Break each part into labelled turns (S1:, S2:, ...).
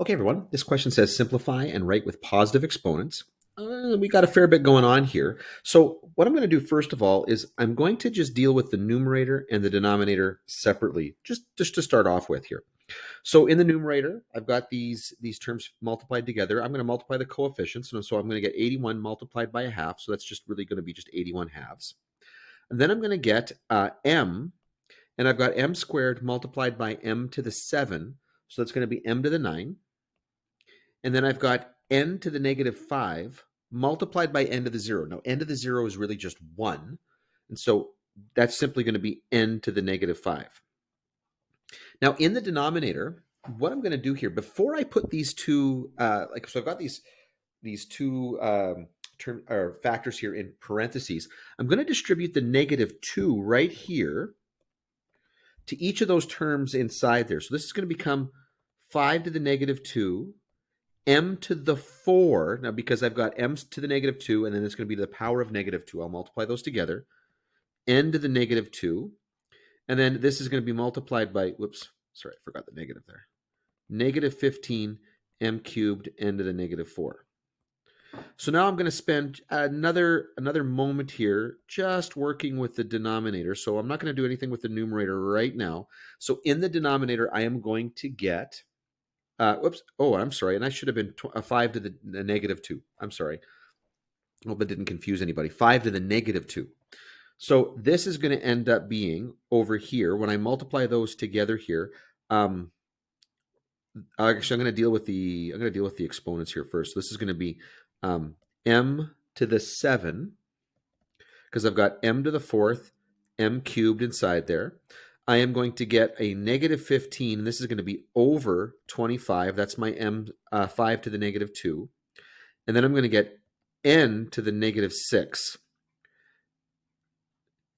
S1: Okay, everyone, this question says simplify and write with positive exponents. We got a fair bit going on here. So what I'm going to do first of all is I'm going to just deal with the numerator and the denominator separately, just to start off with here. So in the numerator, I've got these terms multiplied together. I'm going to multiply the coefficients. And so I'm going to get 81 multiplied by a half. So that's just really going to be just 81 halves. And then I'm going to get m, and I've got m squared multiplied by m to the 7. So that's going to be m to the 9. And then I've got n to the negative 5 multiplied by n to the 0. Now, n to the 0 is really just 1. And so that's simply going to be n to the negative 5. Now, in the denominator, what I'm going to do here, before I put these two, so I've got these two factors here in parentheses, I'm going to distribute the negative 2 right here to each of those terms inside there. So this is going to become 5 to the negative 2, m to the 4. Now, because I've got m to the negative 2, and then it's going to be the power of negative 2. I'll multiply those together. N to the negative 2. And then this is going to be multiplied by, whoops, sorry, I forgot the negative there. Negative 15 m cubed n to the negative 4. So now I'm going to spend another moment here just working with the denominator. So I'm not going to do anything with the numerator right now. So in the denominator, I am going to get whoops. Oh, I'm sorry. And I should have been 5 to the negative 2. I'm sorry. Hope that didn't confuse anybody. 5 to the negative 2. So this is going to end up being over here. When I multiply those together here, actually, I'm going to deal with the exponents here first. So this is going to be m to the 7, because I've got m to the 4th, m cubed inside there. I am going to get a negative 15, and this is going to be over 25. That's my m, 5 to the negative 2. And then I'm going to get n to the negative 6.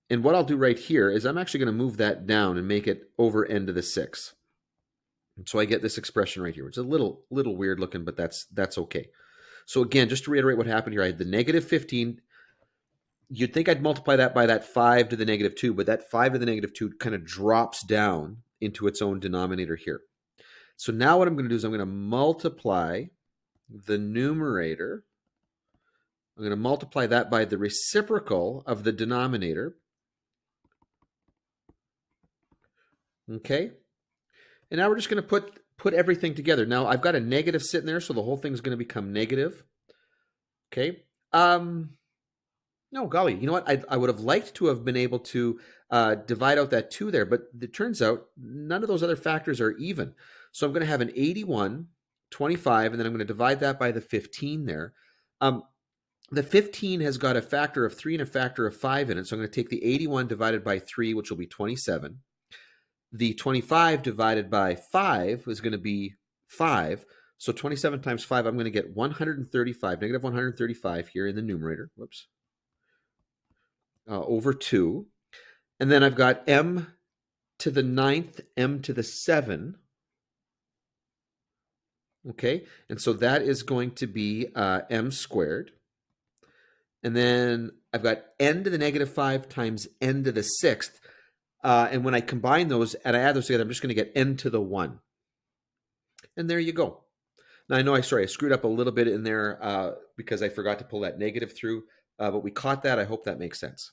S1: And what I'll do right here is I'm actually going to move that down and make it over n to the 6. And so I get this expression right here, which is a little weird looking, but that's okay. So again, just to reiterate what happened here, I had the negative 15. You'd think I'd multiply that by that 5 to the negative 2, but that 5 to the negative 2 kind of drops down into its own denominator here. So now what I'm going to do is I'm going to multiply the numerator. I'm going to multiply that by the reciprocal of the denominator. Okay? And now we're just going to put everything together. Now I've got a negative sitting there, so the whole thing is going to become negative. Okay? No, golly, you know what? I would have liked to have been able to divide out that 2 there, but it turns out none of those other factors are even. So I'm going to have an 81, 25, and then I'm going to divide that by the 15 there. The 15 has got a factor of 3 and a factor of 5 in it, so I'm going to take the 81 divided by 3, which will be 27. The 25 divided by 5 is going to be 5. So 27 times 5, I'm going to get 135, negative 135 here in the numerator. Whoops. Over 2. And then I've got m to the 9th, m to the 7. Okay, and so that is going to be m squared. And then I've got n to the negative 5 times n to the 6th. And when I combine those and I add those together, I'm just going to get n to the 1. And there you go. Now, I know I screwed up a little bit in there because I forgot to pull that negative through, but we caught that. I hope that makes sense.